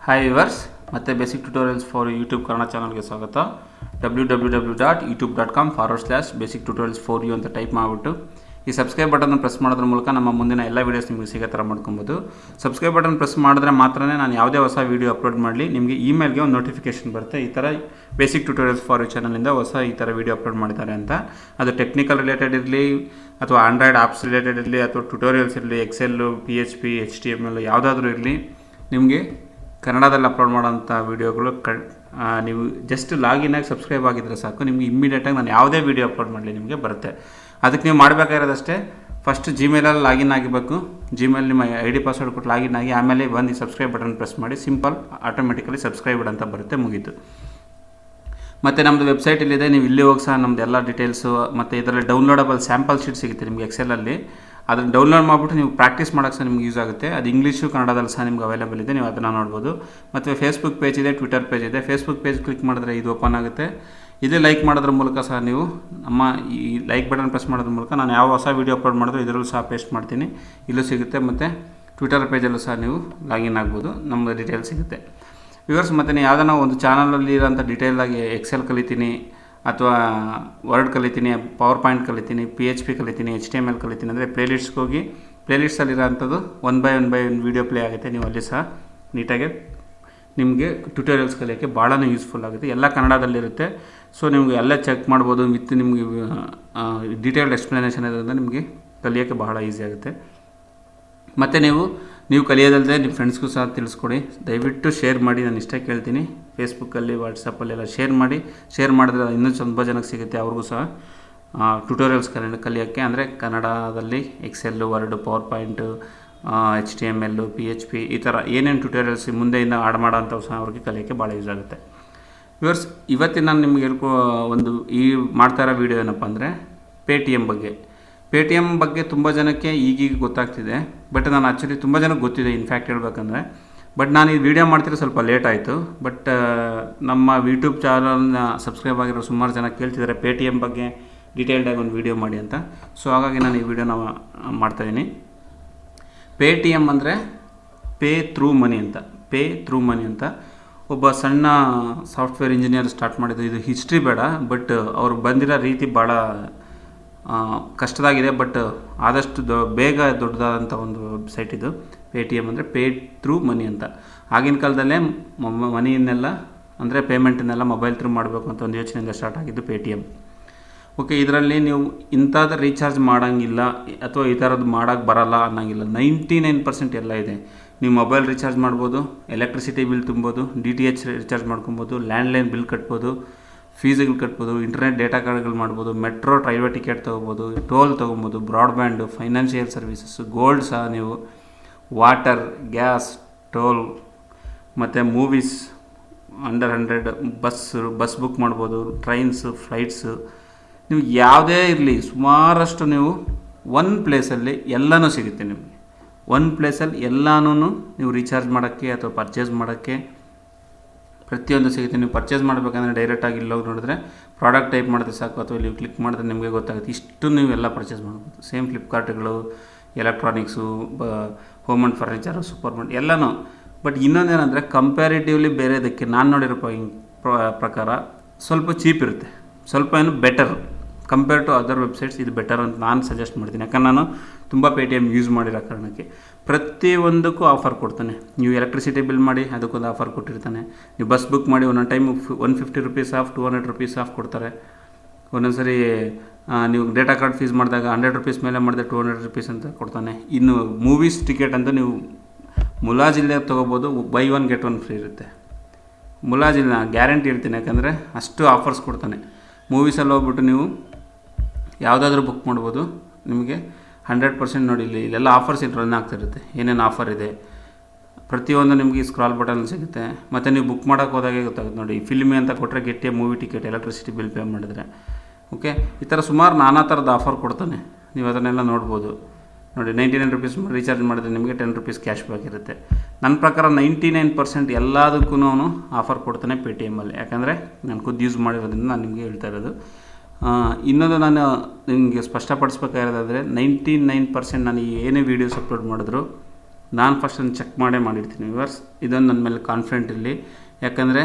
Hi viewers, ಮತ್ತು basic tutorials for YouTube Kannada ಚಾನಲ್ಗೆ ಸ್ವಾಗತ. www.youtube.com/basic tutorials for you ಅಂತ ಟೈಪ್ ಮಾಡಿಬಿಟ್ಟು ಈ ಸಬ್ಸ್ಕ್ರೈಬ್ ಬಟನ್ ಪ್ರೆಸ್ ಮಾಡೋದ್ರ ಮೂಲಕ ನಮ್ಮ ಮುಂದಿನ ಎಲ್ಲ ವೀಡಿಯೋಸ್ ನಿಮಗೆ ಸಿಗೋ ಥರ ಮಾಡ್ಕೊಬೋದು. ಸಬ್ಸ್ಕ್ರೈಬ್ ಬಟನ್ ಪ್ರೆಸ್ ಮಾಡಿದ್ರೆ ಮಾತ್ರ ನಾನು ಯಾವುದೇ ಹೊಸ ವೀಡಿಯೋ ಅಪ್ಲೋಡ್ ಮಾಡಲಿ ನಿಮಗೆ ಇಮೇಲ್ಗೆ ಒಂದು ನೋಟಿಫಿಕೇಶನ್ ಬರುತ್ತೆ, ಈ ಥರ ಬೇಸಿಕ್ ಟ್ಯುಟೋರಿಯಲ್ಸ್ ಫಾರ್ ಯು ಚಾನಲಿಂದ ಈ ಥರ ವೀಡಿಯೋ ಅಪ್ಲೋಡ್ ಮಾಡಿದ್ದಾರೆ ಅಂತ. ಅದು ಟೆಕ್ನಿಕಲ್ ರಿಲೇಟೆಡ್ ಇರಲಿ ಅಥವಾ ಆಂಡ್ರಾಯ್ಡ್ ಆ್ಯಪ್ಸ್ ರಿಲೇಟೆಡ್ ಇರಲಿ ಅಥವಾ ಟ್ಯುಟೋರಿಯಲ್ಸ್ ಇರಲಿ, ಎಕ್ಸೆಲ್ಲು, PHP, HTML ಯಾವುದಾದ್ರೂ ಇರಲಿ, ನಿಮಗೆ ಕನ್ನಡದಲ್ಲಿ ಅಪ್ಲೋಡ್ ಮಾಡೋಂಥ ವೀಡಿಯೋಗಳು ನೀವು ಜಸ್ಟ್ ಲಾಗಿನಾಗಿ ಸಬ್ಸ್ಕ್ರೈಬ್ ಆಗಿದ್ದರೆ ಸಾಕು, ನಿಮಗೆ ಇಮ್ಮಿಡಿಯೇಟಾಗಿ ನಾನು ಯಾವುದೇ ವೀಡಿಯೋ ಅಪ್ಲೋಡ್ ಮಾಡಲಿ ನಿಮಗೆ ಬರುತ್ತೆ. ಅದಕ್ಕೆ ನೀವು ಮಾಡಬೇಕಾಗಿರೋದಷ್ಟೇ, ಫಸ್ಟ್ ಜಿಮೇಲಲ್ಲಿ ಲಾಗಿನ್ ಆಗಿರಬೇಕು. ಜಿಮೇಲ್ ನಿಮ್ಮ ID ಪಾಸ್ವರ್ಡ್ ಕೊಟ್ಟು ಲಾಗಿನ್ ಆಗಿ ಆಮೇಲೆ ಬಂದು ಈ ಸಬ್ಸ್ಕ್ರೈಬ್ ಬಟನ್ ಪ್ರೆಸ್ ಮಾಡಿ, ಸಿಂಪಲ್ ಆಟೋಮೆಟಿಕಲಿ ಸಬ್ಸ್ಕ್ರೈಬ್ಡ್ ಅಂತ ಬರುತ್ತೆ, ಮುಗೀತು. ಮತ್ತು ನಮ್ಮದು ವೆಬ್ಸೈಟ್ ಇಲ್ಲಿದೆ, ನೀವು ಇಲ್ಲಿ ಹೋಗಿ ಸಹ ನಮ್ಮದು ಎಲ್ಲ ಡೀಟೇಲ್ಸು ಮತ್ತು ಇದರಲ್ಲಿ ಡೌನ್ಲೋಡಬಲ್ ಸ್ಯಾಂಪಲ್ ಶೀಟ್ ಸಿಗುತ್ತೆ ನಿಮಗೆ ಎಕ್ಸೆಲಲ್ಲಿ. ಅದನ್ನು ಡೌನ್ಲೋಡ್ ಮಾಡಿಬಿಟ್ಟು ನೀವು ಪ್ರಾಕ್ಟೀಸ್ ಮಾಡೋಕ್ಕೆ ಸಹ ನಿಮ್ಗೆ ಯೂಸ್ ಆಗುತ್ತೆ. ಅದು ಇಂಗ್ಲೀಷು ಕನ್ನಡದಲ್ಲಿ ಸಹ ನಿಮ್ಗೆ ಅವೈಲೇಬಲ್ ಇದೆ, ನೀವು ಅದನ್ನು ನೋಡ್ಬೋದು. ಮತ್ತು ಫೇಸ್ಬುಕ್ ಪೇಜ್ ಇದೆ, ಟ್ವಿಟರ್ ಪೇಜ್ ಇದೆ. ಫೇಸ್ಬುಕ್ ಪೇಜ್ ಕ್ಲಿಕ್ ಮಾಡಿದ್ರೆ ಇದು ಓಪನ್ ಆಗುತ್ತೆ. ಇದೇ ಲೈಕ್ ಮಾಡೋದ್ರ ಮೂಲಕ ಸಹ ನೀವು ನಮ್ಮ ಈ ಲೈಕ್ ಬಟನ್ ಪ್ರೆಸ್ ಮಾಡೋದ್ರ ಮೂಲಕ ನಾನು ಯಾವ ಹೊಸ ವೀಡಿಯೋ ಅಪ್ಲೋಡ್ ಮಾಡಿದ್ರು ಇದರಲ್ಲೂ ಸಹ ಪೇಸ್ಟ್ ಮಾಡ್ತೀನಿ, ಇಲ್ಲೂ ಸಿಗುತ್ತೆ. ಮತ್ತು ಟ್ವಿಟರ್ ಪೇಜಲ್ಲೂ ಸಹ ನೀವು ಲಾಗಿನ್ ಆಗ್ಬೋದು, ನಮ್ಮ ಡೀಟೇಲ್ಸ್ ಸಿಗುತ್ತೆ. ವ್ಯೂವರ್ಸ್, ಮತ್ತು ನೀವು ಯಾವುದನ್ನ ಒಂದು ಚಾನಲಲ್ಲಿ ಇರೋಂಥ ಡೀಟೇಲಾಗಿ ಎಕ್ಸೆಲ್ ಕಲಿತೀನಿ ಅಥವಾ ವರ್ಡ್ ಕಲಿತೀನಿ, ಪವರ್ ಪಾಯಿಂಟ್ ಕಲಿತೀನಿ, PHP ಕಲಿತೀನಿ, HTML ಕಲಿತೀನಿ ಅಂದರೆ ಪ್ಲೇಲಿಸ್ಟ್ಗೆ ಹೋಗಿ ಪ್ಲೇಲಿಸ್ಟಲ್ಲಿರೋಂಥದ್ದು one by one video play ಆಗುತ್ತೆ. ನೀವು ಅಲ್ಲಿ ಸಹ ನೀಟಾಗಿ ನಿಮಗೆ ಟ್ಯುಟೋರಿಯಲ್ಸ್ ಕಲಿಯೋಕ್ಕೆ ಭಾಳನೇ ಯೂಸ್ಫುಲ್ ಆಗುತ್ತೆ. ಎಲ್ಲ ಕನ್ನಡದಲ್ಲಿರುತ್ತೆ, ಸೊ ನಿಮಗೆ ಎಲ್ಲ ಚೆಕ್ ಮಾಡ್ಬೋದು. ವಿತ್ ನಿಮಗೆ ಡೀಟೇಲ್ಡ್ ಎಕ್ಸ್ಪ್ಲನೇಷನ್ ಇರೋದ್ರಿಂದ ನಿಮಗೆ ಕಲಿಯೋಕ್ಕೆ ಬಹಳ ಈಸಿ ಆಗುತ್ತೆ. ಮತ್ತು ನೀವು ಕಲಿಯೋದಲ್ಲದೆ ನಿಮ್ಮ ಫ್ರೆಂಡ್ಸ್ಗೂ ಸಹ ತಿಳಿಸ್ಕೊಡಿ. ದಯವಿಟ್ಟು ಶೇರ್ ಮಾಡಿ, ನಾನು ಇಷ್ಟೇ ಕೇಳ್ತೀನಿ. ಫೇಸ್ಬುಕ್ಕಲ್ಲಿ, ವಾಟ್ಸಪ್ಪಲ್ಲೆಲ್ಲ ಶೇರ್ ಮಾಡಿದ್ರೆ ಇನ್ನೂ ತುಂಬ ಜನಕ್ಕೆ ಸಿಗುತ್ತೆ, ಅವ್ರಿಗೂ ಸಹ ಟ್ಯುಟೋರಿಯಲ್ಸ್ ಕಲಿಯೋಕ್ಕೆ. ಅಂದರೆ ಕನ್ನಡದಲ್ಲಿ XL, word, power point, HTML, PHP ಈ ಥರ ಏನೇನು ಟ್ಯುಟೋರಿಯಲ್ಸ್ ಮುಂದೆಯಿಂದ ಆಡ್ ಮಾಡೋಂಥವು ಸಹ ಅವ್ರಿಗೆ ಕಲಿಯೋಕ್ಕೆ ಭಾಳ ಯೂಸ್ ಆಗುತ್ತೆ. ವ್ಯೂವರ್ಸ್, ಇವತ್ತಿನ ನಾನು ನಿಮ್ಗೆ ಈ ಮಾಡ್ತಾ ಇರೋ ವೀಡಿಯೋ ಏನಪ್ಪ ಅಂದರೆ ಪೇಟಿಎಮ್ ಬಗ್ಗೆ ತುಂಬ ಜನಕ್ಕೆ ಈಗೀಗ ಗೊತ್ತಾಗ್ತಿದೆ. ಬಟ್ ನಾನು ಆ್ಯಕ್ಚುಲಿ ತುಂಬ ಜನಕ್ಕೆ ಗೊತ್ತಿದೆ, ಇನ್ಫ್ಯಾಕ್ಟ್ ಹೇಳ್ಬೇಕಂದ್ರೆ. ಬಟ್ ನಾನು ಈ ವಿಡಿಯೋ ಮಾಡ್ತಿರೋ ಸ್ವಲ್ಪ ಲೇಟ್ ಆಯಿತು. ಬಟ್ ನಮ್ಮ ಯೂಟ್ಯೂಬ್ ಚಾನಲ್ನ ಸಬ್ಸ್ಕ್ರೈಬ್ ಆಗಿರೋ ಸುಮಾರು ಜನ ಕೇಳ್ತಿದ್ದಾರೆ ಪೇಟಿಎಮ್ ಬಗ್ಗೆ ಡೀಟೇಲ್ಡಾಗಿ ಒಂದು ವೀಡಿಯೋ ಮಾಡಿ ಅಂತ. ಸೊ ಹಾಗಾಗಿ ನಾನು ಈ ವಿಡಿಯೋನ ಮಾಡ್ತಾಯಿದ್ದೀನಿ. ಪೇಟಿಎಮ್ ಅಂದರೆ ಪೇ ಥ್ರೂ ಮನಿ ಅಂತ ಒಬ್ಬ ಸಣ್ಣ ಸಾಫ್ಟ್ವೇರ್ ಇಂಜಿನಿಯರ್ ಸ್ಟಾರ್ಟ್ ಮಾಡಿದ್ದು. ಇದು ಹಿಸ್ಟ್ರಿ ಬೇಡ, ಬಟ್ ಅವ್ರು ಬಂದಿರೋ ರೀತಿ ಭಾಳ ಕಷ್ಟದಾಗಿದೆ. ಬಟ್ ಆದಷ್ಟು ಬೇಗ ದೊಡ್ಡದಾದಂಥ ಒಂದು ವೆಬ್ಸೈಟ್ ಇದು. ಪೇಟಿಎಮ್ ಅಂದರೆ ಪೇ ಥ್ರೂ ಮನಿ ಅಂತ. ಆಗಿನ ಕಾಲದಲ್ಲೇ ಮನಿಯನ್ನೆಲ್ಲ ಅಂದರೆ ಪೇಮೆಂಟನ್ನೆಲ್ಲ ಮೊಬೈಲ್ ಥ್ರೂ ಮಾಡಬೇಕು ಅಂತ ಒಂದು ಯೋಚನೆಯಿಂದ ಸ್ಟಾರ್ಟ್ ಆಗಿದ್ದು ಪೇಟಿಎಮ್. ಓಕೆ, ಇದರಲ್ಲಿ ನೀವು ಇಂಥದ್ದು ರೀಚಾರ್ಜ್ ಮಾಡೋಂಗಿಲ್ಲ ಅಥವಾ ಈ ಥರದ್ದು ಮಾಡೋಕ್ಕೆ ಬರೋಲ್ಲ ಅನ್ನೋಂಗಿಲ್ಲ. 99% ಎಲ್ಲ ಇದೆ. ನೀವು ಮೊಬೈಲ್ ರೀಚಾರ್ಜ್ ಮಾಡ್ಬೋದು, ಎಲೆಕ್ಟ್ರಿಸಿಟಿ ಬಿಲ್ ತುಂಬೋದು, DTH ರೀಚಾರ್ಜ್ ಮಾಡ್ಕೊಬೋದು, ಲ್ಯಾಂಡ್ಲೈನ್ ಬಿಲ್ ಕಟ್ಬೋದು, ಫೀಸ್ಗಳು ಕಟ್ಬೋದು, ಇಂಟರ್ನೆಟ್ ಡೇಟಾ ಕಾರ್ಡ್ಗಳು ಮಾಡ್ಬೋದು, ಮೆಟ್ರೋ ರೈಲ್ವೆ ಟಿಕೆಟ್ ತೊಗೋಬೋದು, ಟೋಲ್ ತೊಗೊಬೋದು, ಬ್ರಾಡ್ಬ್ಯಾಂಡು, ಫೈನಾನ್ಷಿಯಲ್ ಸರ್ವಿಸಸ್, ಗೋಲ್ಡ್ ಸಹ ನೀವು, ವಾಟರ್, ಗ್ಯಾಸ್, ಟೋಲ್, ಮತ್ತು ಮೂವೀಸ್, ಅಂಡರ್ 100 ಬಸ್ ಬುಕ್ ಮಾಡ್ಬೋದು, ಟ್ರೈನ್ಸು, ಫ್ಲೈಟ್ಸು, ನೀವು ಯಾವುದೇ ಇರಲಿ ಸುಮಾರಷ್ಟು ನೀವು ಒಂದು ಪ್ಲೇಸಲ್ಲಿ ಎಲ್ಲನೂ ಸಿಗುತ್ತೆ. ನಿಮಗೆ ಒಂದು ಪ್ಲೇಸಲ್ಲಿ ಎಲ್ಲನೂ ನೀವು ರೀಚಾರ್ಜ್ ಮಾಡೋಕ್ಕೆ ಅಥವಾ ಪರ್ಚೇಸ್ ಮಾಡೋಕ್ಕೆ ಪ್ರತಿಯೊಂದು ಸಿಗುತ್ತೆ. ನೀವು ಪರ್ಚೇಸ್ ಮಾಡಬೇಕಂದ್ರೆ ಡೈರೆಕ್ಟಾಗಿ ಇಲ್ಲೋಗಿ ನೋಡಿದ್ರೆ ಪ್ರಾಡಕ್ಟ್ ಟೈಪ್ ಮಾಡಿದ್ರೆ ಸಾಕು, ಅಥವಾ ಇಲ್ಲಿ ಕ್ಲಿಕ್ ಮಾಡಿದ್ರೆ ನಿಮಗೆ ಗೊತ್ತಾಗುತ್ತೆ. ಇಷ್ಟು ನೀವೆಲ್ಲ ಪರ್ಚೇಸ್ ಮಾಡ್ಬೋದು. ಸೇಮ್ ಫ್ಲಿಪ್ಕಾರ್ಟ್ಗಳು, electronics, home and furniture, super market ಎಲ್ಲನೂ. ಬಟ್ ಇನ್ನೊಂದೇನೆಂದರೆ ಕಂಪ್ಯಾರಿಟಿವ್ಲಿ ಬೇರೆದಕ್ಕೆ ನಾನು ನೋಡಿರೋ ಪ್ರಕಾರ ಸ್ವಲ್ಪ ಚೀಪ್ ಇರುತ್ತೆ, ಸ್ವಲ್ಪ better compare to other websites. ಇದು ಬೆಟರ್ ಅಂತ ನಾನು ಸಜೆಸ್ಟ್ ಮಾಡ್ತೀನಿ. ಯಾಕಂದ್ರೆ ನಾನು ತುಂಬ ಪೇಟಿಎಮ್ ಯೂಸ್ ಮಾಡಿರೋ ಕಾರಣಕ್ಕೆ ಪ್ರತಿಯೊಂದಕ್ಕೂ ಆಫರ್ ಕೊಡ್ತಾನೆ. ನೀವು ಎಲೆಕ್ಟ್ರಿಸಿಟಿ ಬಿಲ್ ಮಾಡಿ ಅದಕ್ಕೊಂದು ಆಫರ್ ಕೊಟ್ಟಿರ್ತಾನೆ. ನೀವು ಬಸ್ ಬುಕ್ ಮಾಡಿ ಒಂದೊಂದು time 150 rupees of, 200 rupees of ಕೊಡ್ತಾರೆ. ಒಂದೊಂದು ಸರಿ ನೀವು ಡೇಟಾ ಕಾರ್ಡ್ ಫೀಸ್ ಮಾಡಿದಾಗ 100 ರೂಪೀಸ್ ಮೇಲೆ ಮಾಡಿದ್ರೆ 200 ರೂಪೀಸ್ ಅಂತ ಕೊಡ್ತಾನೆ. ಇನ್ನು ಮೂವೀಸ್ ಟಿಕೆಟ್ ಅಂತ ನೀವು ಮುಲಾಜಿಲ್ಲದೆ ತೊಗೋಬೋದು, ಬೈ 1 get 1 ಫ್ರೀ ಇರುತ್ತೆ. ಮುಲಾಜಿಲ್ಲ, ಗ್ಯಾರಂಟಿ ಇರ್ತೀನಿ, ಯಾಕಂದರೆ ಅಷ್ಟು ಆಫರ್ಸ್ ಕೊಡ್ತಾನೆ. ಮೂವೀಸಲ್ಲಿ ಹೋಗ್ಬಿಟ್ಟು ನೀವು ಯಾವುದಾದ್ರೂ ಬುಕ್ ಮಾಡ್ಬೋದು, ನಿಮಗೆ 100% ನೋಡಿ ಇಲ್ಲೆಲ್ಲ ಆಫರ್ಸ್ ರನ್ ಆಗ್ತಿರುತ್ತೆ. ಏನೇನು ಆಫರ್ ಇದೆ ಪ್ರತಿಯೊಂದು ನಿಮಗೆ ಸ್ಕ್ರಾಲ್ ಬಟನ್ ಸಿಗುತ್ತೆ. ಮತ್ತು ನೀವು ಬುಕ್ ಮಾಡೋಕ್ಕೆ ಹೋದಾಗೆ ಗೊತ್ತಾಗುತ್ತೆ. ನೋಡಿ, ಫಿಲ್ಮಿ ಅಂತ ಕೊಟ್ಟರೆ get A movie ticket, electricity bill pay ಮಾಡಿದ್ರೆ. ಓಕೆ, ಈ ಥರ ಸುಮಾರು ನಾನಾ ಥರದ ಆಫರ್ ಕೊಡ್ತಾನೆ, ನೀವು ಅದನ್ನೆಲ್ಲ ನೋಡ್ಬೋದು. ನೋಡಿ, 99 ರೂಪೀಸ್ ರೀಚಾರ್ಜ್ ಮಾಡಿದ್ರೆ ನಿಮಗೆ 10 ರೂಪೀಸ್ ಕ್ಯಾಶ್ ಬ್ಯಾಕ್ ಇರುತ್ತೆ. ನನ್ನ ಪ್ರಕಾರ 99% ಎಲ್ಲದಕ್ಕೂ ಆಫರ್ ಕೊಡ್ತಾನೆ ಪೇಟಿಎಮ್ಮಲ್ಲಿ. ಯಾಕಂದರೆ ನಾನು ಖುದ್ದು ಯೂಸ್ ಮಾಡಿರೋದ್ರಿಂದ ನಾನು ನಿಮಗೆ ಹೇಳ್ತಾ ಇರೋದು. ಇನ್ನೊಂದು ನಾನು ನಿಮಗೆ ಸ್ಪಷ್ಟಪಡಿಸ್ಬೇಕಾಗಿರೋದಾದರೆ 99% ನಾನು ಏನೇ ವೀಡಿಯೋಸ್ ಅಪ್ಲೋಡ್ ಮಾಡಿದ್ರು ನಾನು ಫಸ್ಟ್ ಅದನ್ನು ಚೆಕ್ ಮಾಡಿರ್ತೀನಿ ವ್ಯೂವರ್ಸ್. ಇದೊಂದು ನನ್ನ ಮೇಲೆ ಕಾನ್ಫಿಡೆಂಟ್ ಇರಲಿ. ಯಾಕಂದರೆ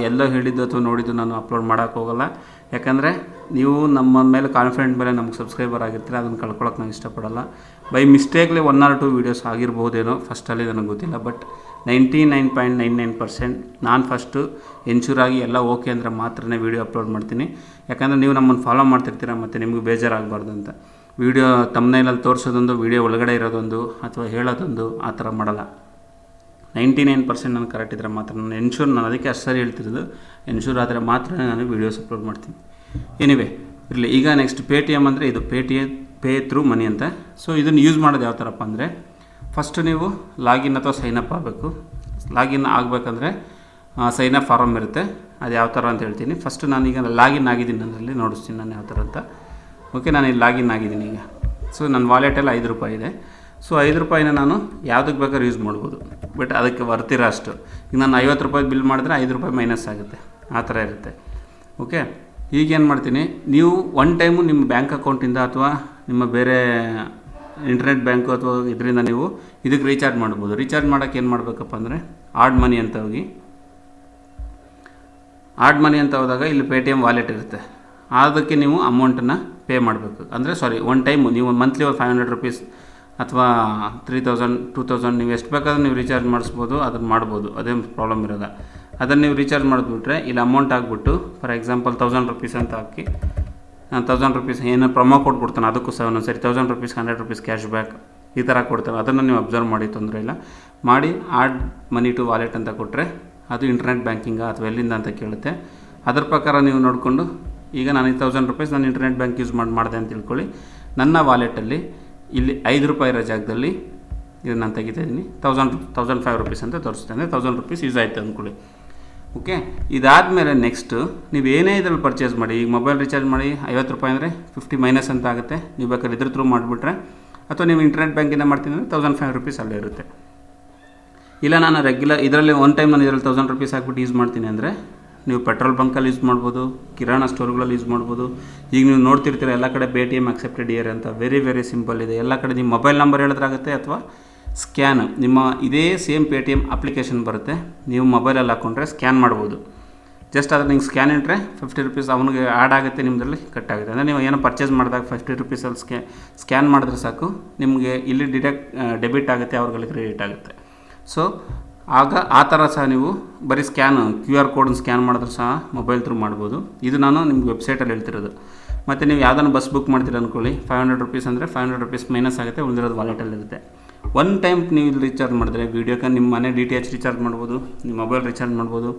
ಎಲ್ಲೋ ಹೇಳಿದ್ದು ಅಥವಾ ನೋಡಿದ್ದು ನಾನು ಅಪ್ಲೋಡ್ ಮಾಡೋಕ್ಕೆ ಹೋಗಲ್ಲ. ಯಾಕಂದರೆ ನೀವು ನಮ್ಮ ಮೇಲೆ ಕಾನ್ಫಿಡೆಂಟ್ ಮೇಲೆ ನಮ್ಗೆ ಸಬ್ಸ್ಕ್ರೈಬರ್ ಆಗಿರ್ತೀರ, ಅದನ್ನು ಕಳ್ಕೊಳ್ಳೋಕೆ ನಾನು ಇಷ್ಟಪಡಲ್ಲ. ಬೈ ಮಿಸ್ಟೇಕ್ಲಿ 1 or 2 ವೀಡಿಯೋಸ್ ಆಗಿರ್ಬೋದೇನೋ ಫಸ್ಟಲ್ಲಿ, ನನಗೆ ಗೊತ್ತಿಲ್ಲ. ಬಟ್ 99.99% ನಾನು ಫಸ್ಟು ಎನ್ಶೂರಾಗಿ ಎಲ್ಲ ಓಕೆ ಅಂದರೆ ಮಾತ್ರನೇ ವೀಡಿಯೋ ಅಪ್ಲೋಡ್ ಮಾಡ್ತೀನಿ. ಯಾಕಂದರೆ ನೀವು ನಮ್ಮನ್ನು ಫಾಲೋ ಮಾಡ್ತಿರ್ತೀರ ಮತ್ತು ನಿಮಗೆ ಬೇಜಾರಾಗಬಾರ್ದು ಅಂತ. ವೀಡಿಯೋ ತಮ್ಮನೇಲಲ್ಲಿ ತೋರಿಸೋದೊಂದು, ವೀಡಿಯೋ ಒಳಗಡೆ ಇರೋದೊಂದು ಅಥವಾ ಹೇಳೋದೊಂದು ಆ ಥರ ಮಾಡಲ್ಲ. 99% ನಾನು ಕರೆಕ್ಟ್ ಇದ್ದರೆ ಮಾತ್ರ ನಾನು ಎನ್ಶೂರ್, ನಾನು ಅದಕ್ಕೆ ಅಷ್ಟು ಸರಿ ಹೇಳ್ತಿರೋದು, ಎನ್ಶೂರ್ ಆದರೆ ಮಾತ್ರ ನಾನು ವೀಡಿಯೋಸ್ ಅಪ್ಲೋಡ್ ಮಾಡ್ತೀನಿ. ಎನಿವೆ ಇರಲಿ. ಈಗ ನೆಕ್ಸ್ಟ್ ಪೇಟಿಎಮ್ ಅಂದರೆ ಇದು ಪೇ ಥ್ರೂ ಮನಿ ಅಂತ. ಸೊ ಇದನ್ನು ಯೂಸ್ ಮಾಡೋದು ಯಾವ ಥರಪ್ಪ ಅಂದರೆ, ಫಸ್ಟು ನೀವು ಲಾಗಿನ್ ಅಥವಾ ಸೈನಪ್ ಆಗಬೇಕು. ಲಾಗಿನ್ ಆಗಬೇಕಂದ್ರೆ ಸೈನಪ್ ಫಾರಮ್ ಇರುತ್ತೆ, ಅದು ಯಾವ ಥರ ಅಂತ ಹೇಳ್ತೀನಿ. ಫಸ್ಟು ನಾನೀಗ ಲಾಗಿನ್ ಆಗಿದ್ದೀನಿ, ಅದರಲ್ಲಿ ನೋಡಿಸ್ತೀನಿ ನಾನು ಯಾವ ಥರ ಅಂತ. ಓಕೆ, ನಾನು ಇಲ್ಲಿ ಲಾಗಿನ್ ಆಗಿದ್ದೀನಿ ಈಗ. ಸೊ ನನ್ನ ವಾಲೆಟಲ್ಲಿ ₹5 ಇದೆ. ಸೊ ₹5 ನಾನು ಯಾವುದಕ್ಕೆ ಬೇಕಾದ್ರೂ ಯೂಸ್ ಮಾಡ್ಬೋದು, ಬಟ್ ಅದಕ್ಕೆ ವರ್ತಿರೋ ಅಷ್ಟು. ಈಗ ನಾನು ₹50 ಬಿಲ್ ಮಾಡಿದ್ರೆ ₹5 ಮೈನಸ್ ಆಗುತ್ತೆ, ಆ ಥರ ಇರುತ್ತೆ. ಓಕೆ, ಈಗೇನು ಮಾಡ್ತೀನಿ, ನೀವು ಒನ್ ಟೈಮು ನಿಮ್ಮ ಬ್ಯಾಂಕ್ ಅಕೌಂಟಿಂದ ಅಥವಾ ನಿಮ್ಮ ಬೇರೆ ಇಂಟರ್ನೆಟ್ ಬ್ಯಾಂಕು ಅಥವಾ ಇದರಿಂದ ನೀವು ಇದಕ್ಕೆ ರೀಚಾರ್ಜ್ ಮಾಡ್ಬೋದು. ರೀಚಾರ್ಜ್ ಮಾಡೋಕ್ಕೆ ಏನು ಮಾಡಬೇಕಪ್ಪ ಅಂದರೆ, ಆಡ್ ಮನಿ ಅಂತ ಹೋಗಿ, ಆಡ್ ಮನಿ ಅಂತ ಹೋದಾಗ ಇಲ್ಲಿ ಪೇಟಿಎಮ್ ವಾಲೆಟ್ ಇರುತ್ತೆ. ಅದಕ್ಕೆ ನೀವು ಅಮೌಂಟನ್ನು ಪೇ ಮಾಡಬೇಕು. ಅಂದರೆ ಒನ್ ಟೈಮು ನೀವು ಮಂತ್ಲಿ ₹500 ಅಥವಾ 3000 2000 ನೀವು ಎಷ್ಟು ಬೇಕಾದ್ರೂ ನೀವು ರೀಚಾರ್ಜ್ ಮಾಡಿಸ್ಬೋದು, ಅದನ್ನು ಮಾಡ್ಬೋದು, ಅದೇನು ಪ್ರಾಬ್ಲಮ್ ಇರೋಲ್ಲ. ಅದನ್ನು ನೀವು ರೀಚಾರ್ಜ್ ಮಾಡಿಬಿಟ್ರೆ ಇಲ್ಲಿ ಅಮೌಂಟ್ ಆಗಿಬಿಟ್ಟು, ಫಾರ್ ಎಕ್ಸಾಂಪಲ್ ₹1000 ಅಂತ ಹಾಕಿ, ನಾನು ₹1000 ಏನೋ ಪ್ರೊಮೋ ಕೋಡ್ ಕೊಡ್ತಾನೆ, ಅದಕ್ಕೂ ಸಹ ಒಂದೊಂದು ಸರಿ ₹1000 100 ಕ್ಯಾಶ್ ಬ್ಯಾಕ್ ಈ ಥರ ಕೊಡ್ತಾರೆ. ಅದನ್ನು ನೀವು ಅಬ್ಸರ್ವ್ ಮಾಡಿ, ತೊಂದರೆ ಇಲ್ಲ. ಮಾಡಿ ಆಡ್ ಮನಿ ಟು ವಾಲೆಟ್ ಅಂತ ಕೊಟ್ಟರೆ ಅದು ಇಂಟರ್ನೆಟ್ ಬ್ಯಾಂಕಿಂಗಾ ಅಥವಾ ಎಲ್ಲಿಂದ ಅಂತ ಕೇಳುತ್ತೆ. ಅದ್ರ ಪ್ರಕಾರ ನೀವು ನೋಡಿಕೊಂಡು, ಈಗ ನಾನು ₹1000 ನಾನು ಇಂಟರ್ನೆಟ್ ಬ್ಯಾಂಕ್ ಯೂಸ್ ಮಾಡಿದೆ ಅಂತ ತಿಳ್ಕೊಳ್ಳಿ. ನನ್ನ ವಾಲೆಟಲ್ಲಿ ಇಲ್ಲಿ ₹5 ಇರೋ ಜಾಗದಲ್ಲಿ ಇದು ನಾನು ತೆಗಿತಾ ಇದ್ದೀನಿ, ₹1005 ಅಂತ ತೋರಿಸ್ತೆ. ಅಂದರೆ ₹1000 ಯೂಸ್ ಆಯಿತು ಅಂದ್ಕೊಳ್ಳಿ. ಓಕೆ, ಇದಾದಮೇಲೆ ನೆಕ್ಸ್ಟು ನೀವು ಏನೇ ಇದರಲ್ಲಿ ಪರ್ಚೇಸ್ ಮಾಡಿ, ಈಗ ಮೊಬೈಲ್ ರೀಚಾರ್ಜ್ ಮಾಡಿ ₹50 ಅಂದರೆ 50 ಮೈನಸ್ ಅಂತ ಆಗುತ್ತೆ. ನೀವು ಬೇಕಾದ್ರೆ ಇದ್ರ ಥ್ರೂ ಮಾಡಿಬಿಟ್ರೆ, ಅಥವಾ ನೀವು ಇಂಟರ್ನೆಟ್ ಬ್ಯಾಂಕಿಂದ ಮಾಡ್ತೀನಿ ಅಂದರೆ ₹1005 ಅಲ್ಲೇ ಇರುತ್ತೆ. ಇಲ್ಲ ನಾನು ರೆಗ್ಯುಲರ್ ಇದರಲ್ಲಿ ಒನ್ ಟೈಮ್ ನಾನು ಇದರಲ್ಲಿ ₹1000 ಹಾಕ್ಬಿಟ್ಟು ಯೂಸ್ ಮಾಡ್ತೀನಿ ಅಂದರೆ, ನೀವು ಪೆಟ್ರೋಲ್ ಬಂಕಲ್ಲಿ ಯೂಸ್ ಮಾಡ್ಬೋದು, ಕಿರಾಣ ಸ್ಟೋರ್ಗಳಲ್ಲಿ ಯೂಸ್ ಮಾಡ್ಬೋದು. ಈಗ ನೀವು ನೋಡ್ತಿರ್ತೀರ ಎಲ್ಲ ಕಡೆ ಪೇಟಿಎಮ್ ಅಕ್ಸೆಪ್ಟೆಡ್ ಇಯರ್ ಅಂತ, ವೆರಿ ಸಿಂಪಲ್ ಇದೆ. ಎಲ್ಲ ಕಡೆ ನಿಮ್ಮ ಮೊಬೈಲ್ ನಂಬರ್ ಹೇಳಿದ್ರಾಗುತ್ತೆ, ಅಥವಾ ಸ್ಕ್ಯಾನ್ ನಿಮ್ಮ ಇದೇ ಸೇಮ್ ಪೇಟಿಎಮ್ ಅಪ್ಲಿಕೇಶನ್ ಬರುತ್ತೆ, ನೀವು ಮೊಬೈಲಲ್ಲಿ ಹಾಕ್ಕೊಂಡ್ರೆ ಸ್ಕ್ಯಾನ್ ಮಾಡ್ಬೋದು. ಜಸ್ಟ್ ಅದನ್ನು ನಿಮ್ಗೆ ಸ್ಕ್ಯಾನ್ ಇಟ್ಟರೆ ₹50 ಅವನಿಗೆ ಆ್ಯಡ್ ಆಗುತ್ತೆ, ನಿಮ್ಮದ್ರಲ್ಲಿ ಕಟ್ ಆಗುತ್ತೆ. ಅಂದರೆ ನೀವು ಏನೋ ಪರ್ಚೇಸ್ ಮಾಡಿದಾಗ ₹50 ಅಲ್ಲಿ ಸ್ಕ್ಯಾನ್ ಮಾಡಿದ್ರೆ ಸಾಕು, ನಿಮಗೆ ಇಲ್ಲಿ ಡೆಬಿಟ್ ಆಗುತ್ತೆ, ಅವ್ರಿಗೆ ಕ್ರೆಡಿಟ್ ಆಗುತ್ತೆ. ಸೊ ಆಗ ಆ ಥರ ಸಹ ನೀವು ಬರೀ QR ಕೋಡನ್ನು ಸ್ಕ್ಯಾನ್ ಮಾಡಿದ್ರೆ ಸಹ ಮೊಬೈಲ್ ಥ್ರೂ ಮಾಡ್ಬೋದು. ಇದು ನಾನು ನಿಮ್ಗೆ ವೆಬ್ಸೈಟಲ್ಲಿ ಹೇಳ್ತಿರೋದು. ಮತ್ತು ನೀವು ಯಾವುದನ್ನು ಬಸ್ ಬುಕ್ ಮಾಡ್ತೀರ ಅಂದ್ಕೊಳ್ಳಿ, ₹500 ಅಂದರೆ ₹500 ಮೈನಸ್ ಆಗುತ್ತೆ, ಉಳಿದಿರೋದು ವಾಲೆಟಲ್ಲಿರುತ್ತೆ. ಒನ್ ಟೈಮ್ ನೀವು ಇಲ್ಲಿ ರೀಚಾರ್ಜ್ ಮಾಡಿದ್ರೆ, ವೀಡಿಯೋಕ್ಕೆ ನಿಮ್ಮ ಮನೆ DTH ರೀಚಾರ್ಜ್ ಮಾಡ್ಬೋದು, ನಿಮ್ಮ ಮೊಬೈಲ್ ರೀಚಾರ್ಜ್ ಮಾಡ್ಬೋದು,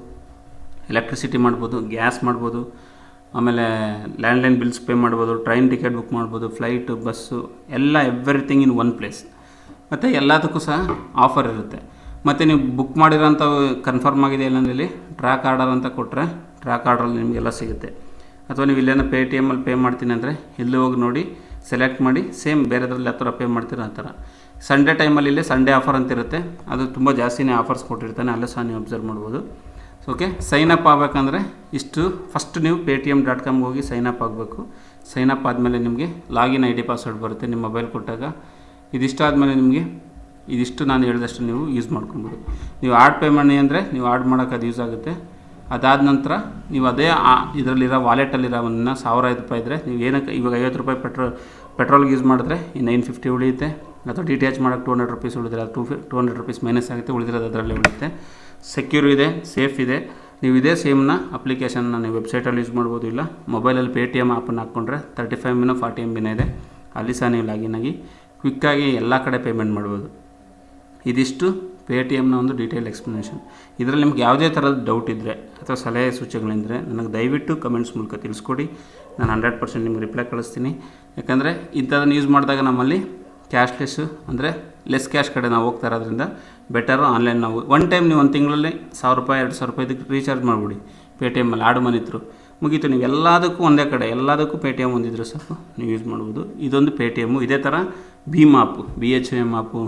ಎಲೆಕ್ಟ್ರಿಸಿಟಿ ಮಾಡ್ಬೋದು, ಗ್ಯಾಸ್ ಮಾಡ್ಬೋದು, ಆಮೇಲೆ ಲ್ಯಾಂಡ್ಲೈನ್ ಬಿಲ್ಸ್ ಪೇ ಮಾಡ್ಬೋದು, ಟ್ರೈನ್ ಟಿಕೆಟ್ ಬುಕ್ ಮಾಡ್ಬೋದು, ಫ್ಲೈಟು, ಬಸ್ಸು ಎಲ್ಲ ಎವ್ರಿಥಿಂಗ್ ಇನ್ ಒನ್ ಪ್ಲೇಸ್. ಮತ್ತು ಎಲ್ಲದಕ್ಕೂ ಸಹ ಆಫರ್ ಇರುತ್ತೆ. ಮತ್ತು ನೀವು ಬುಕ್ ಮಾಡಿರೋಂಥ ಕನ್ಫರ್ಮ್ ಆಗಿದೆ ಇಲ್ಲಾಂದ್ರೆ ಇಲ್ಲಿ ಟ್ರ್ಯಾಕ್ ಆರ್ಡರ್ ಅಂತ ಕೊಟ್ಟರೆ, ಟ್ರ್ಯಾಕ್ ಆರ್ಡ್ರಲ್ಲಿ ನಿಮಗೆಲ್ಲ ಸಿಗುತ್ತೆ. ಅಥವಾ ನೀವು ಇಲ್ಲೇನೋ ಪೇಟಿಎಮ್ಮಲ್ಲಿ ಪೇ ಮಾಡ್ತೀನಿ ಅಂದರೆ ಇಲ್ಲಿ ಹೋಗಿ ನೋಡಿ, ಸೆಲೆಕ್ಟ್ ಮಾಡಿ, ಸೇಮ್ ಬೇರೆದ್ರಲ್ಲಿ ಯಾವ ಥರ ಪೇ ಮಾಡ್ತೀರ ಆ ಥರ. ಸಂಡೇ ಟೈಮಲ್ಲಿ ಇಲ್ಲಿ ಸಂಡೇ ಆಫರ್ ಅಂತ ಇರುತ್ತೆ, ಅದು ತುಂಬ ಜಾಸ್ತಿನೇ ಆಫರ್ಸ್ ಕೊಟ್ಟಿರ್ತಾನೆ, ಅಲ್ಲೂ ಸಹ ನೀವು ಅಬ್ಸರ್ವ್ ಮಾಡ್ಬೋದು. ಓಕೆ, ಸೈನಪ್ ಆಗಬೇಕಂದ್ರೆ ಇಷ್ಟು, ಫಸ್ಟ್ ನೀವು paytm.com ಹೋಗಿ ಸೈನಪ್ ಆಗಬೇಕು. ಸೈನಪ್ ಆದಮೇಲೆ ನಿಮಗೆ ಲಾಗಿನ್ ID ಪಾಸ್ವರ್ಡ್ ಬರುತ್ತೆ ನಿಮ್ಮ ಮೊಬೈಲ್ ಕೊಟ್ಟಾಗ. ಇದಿಷ್ಟು ಆದಮೇಲೆ ನಿಮಗೆ ಇದಿಷ್ಟು ನಾನು ಹೇಳಿದಷ್ಟು ನೀವು ಯೂಸ್ ಮಾಡ್ಕೊಬೋದು. ನೀವು ಆಡ್ ಪೇ ಮನಿ ಅಂದರೆ ನೀವು ಆಡ್ ಮಾಡೋಕೆ ಅದು ಯೂಸ್ ಆಗುತ್ತೆ. ಅದಾದ ನಂತರ ನೀವು ಅದೇ ಇದರಲ್ಲಿರೋ ವಾಲೆಟಲ್ಲಿರೋವನ್ನ ₹1000 ಇದ್ದರೆ ನೀವು ಏನಕ್ಕೆ ಇವಾಗ ₹50 ಪೆಟ್ರೋಲ್ಗೆ ಯೂಸ್ ಮಾಡಿದ್ರೆ ಈ $950 ಉಳಿಯುತ್ತೆ. ಅಥವಾ DTH ಮಾಡೋಕ್ಕೆ ₹200 ಉಳಿದ್ರೆ ಅದು $200 ಮೈನಸ್ ಆಗುತ್ತೆ, ಉಳಿದಿರೋದು ಅದರಲ್ಲೇ ಉಳಿಯುತ್ತೆ. ಸೆಕ್ಯೂರ್ ಇದೆ, ಸೇಫ್ ಇದೆ. ನೀವು ಇದೇ ಸೇಮ್ನ ಅಪ್ಲಿಕೇಶನ್ನ ನೀವು ವೆಬ್ಸೈಟಲ್ಲಿ ಯೂಸ್ ಮಾಡ್ಬೋದು, ಇಲ್ಲ ಮೊಬೈಲಲ್ಲಿ ಪೇಟಿಎಮ್ ಆ್ಯಪನ್ನು ಹಾಕ್ಕೊಂಡ್ರೆ 35 MB 40 MB ಇದೆ, ಅಲ್ಲಿ ಸಹ ನೀವು ಲಾಗಿನ್ ಆಗಿ ಕ್ವಿಕ್ಕಾಗಿ ಎಲ್ಲ ಕಡೆ ಪೇಮೆಂಟ್ ಮಾಡ್ಬೋದು. ಇದಿಷ್ಟು ಪೇಟಿಎಮ್ನ ಒಂದು ಡೀಟೇಲ್ ಎಕ್ಸ್ಪ್ಲನೇಷನ್. ಇದರಲ್ಲಿ ನಿಮ್ಗೆ ಯಾವುದೇ ಥರದ ಡೌಟ್ ಇದ್ದರೆ ಅಥವಾ ಸಲಹೆ ಸೂಚನೆಗಳಿದ್ದರೆ ನನಗೆ ದಯವಿಟ್ಟು ಕಮೆಂಟ್ಸ್ ಮೂಲಕ ತಿಳಿಸ್ಕೊಡಿ. ನಾನು 100% ನಿಮ್ಗೆ ರಿಪ್ಲೈ ಕಳಿಸ್ತೀನಿ. ಯಾಕಂದರೆ ಇಂಥದನ್ನು ಯೂಸ್ ಮಾಡಿದಾಗ ನಮ್ಮಲ್ಲಿ ಕ್ಯಾಶ್ಲೆಸ್ಸು ಅಂದರೆ ಲೆಸ್ ಕ್ಯಾಶ್ ಕಡೆ ನಾವು ಹೋಗ್ತಾ ಇರೋದ್ರಿಂದ ಬೆಟರು ಆನ್ಲೈನ್. ನಾವು ಒನ್ ಟೈಮ್ ನೀವು ಒಂದು ತಿಂಗಳಲ್ಲಿ ₹1000 ₹2000 ಇದಕ್ಕೆ ರೀಚಾರ್ಜ್ ಮಾಡಿಬಿಡಿ ಪೇಟಿಎಮ್ಮಲ್ಲಿ ಆಡು ಮನಿ ಥ್ರೂ, ಮುಗೀತು. ನೀವು ಎಲ್ಲದಕ್ಕೂ ಒಂದೇ ಕಡೆ ಎಲ್ಲದಕ್ಕೂ ಪೇಟಿಎಮ್ ಹೊಂದಿದ್ರೆ ಸಾಕು, ನೀವು ಯೂಸ್ ಮಾಡ್ಬೋದು. ಇದೊಂದು ಪೇಟಿಎಮ್ಮು. ಇದೇ ಥರ ಭೀಮ್ ಆ್ಯಪು, BHM ಆ್ಯಪು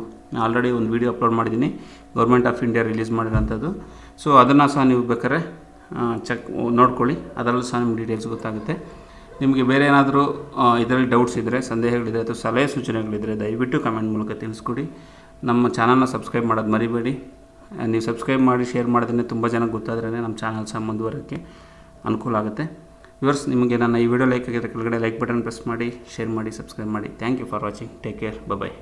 ಆಲ್ರೆಡಿ ಒಂದು ವೀಡಿಯೋ ಅಪ್ಲೋಡ್ ಮಾಡಿದ್ದೀನಿ, ಗೌರ್ಮೆಂಟ್ ಆಫ್ ಇಂಡಿಯಾ ರಿಲೀಸ್ ಮಾಡಿರೋಂಥದ್ದು. ಸೊ ಅದನ್ನು ಸಹ ನೀವು ಬೇಕಾದ್ರೆ ನೋಡ್ಕೊಳ್ಳಿ, ಅದರಲ್ಲೂ ಸಹ ನಿಮ್ಗೆ ಡೀಟೇಲ್ಸ್ ಗೊತ್ತಾಗುತ್ತೆ. ನಿಮಗೆ ಬೇರೆ ಏನಾದರೂ ಇದರಲ್ಲಿ ಡೌಟ್ಸ್ ಇದ್ದರೆ, ಸಂದೇಹಗಳಿದ್ದರೆ ಅಥವಾ ಸಲಹೆ ಸೂಚನೆಗಳಿದ್ದರೆ ದಯವಿಟ್ಟು ಕಮೆಂಟ್ ಮೂಲಕ ತಿಳಿಸ್ಕೊಡಿ. ನಮ್ಮ ಚಾನಲ್ನ ಸಬ್ಸ್ಕ್ರೈಬ್ ಮಾಡೋದು ಮರಿಬೇಡಿ. ನೀವು ಸಬ್ಸ್ಕ್ರೈಬ್ ಮಾಡಿ ಶೇರ್ ಮಾಡಿದ್ರೆ ತುಂಬ ಜನಕ್ಕೆ ಗೊತ್ತಾದ್ರೇ ನಮ್ಮ ಚಾನಲ್ ಸಹ ಮುಂದುವರೋಕ್ಕೆ ಅನುಕೂಲ ಆಗುತ್ತೆ. ವ್ಯೂವರ್ಸ್, ನಿಮಗೆ ನನ್ನ ಈ ವಿಡಿಯೋ ಲೈಕ್ ಆಗಿದ್ರೆ ಕೆಳಗಡೆ ಲೈಕ್ ಬಟನ್ ಪ್ರೆಸ್ ಮಾಡಿ, ಶೇರ್ ಮಾಡಿ, ಸಬ್ಸ್ಕ್ರೈಬ್ ಮಾಡಿ. Thank you for watching. Take care. Bye.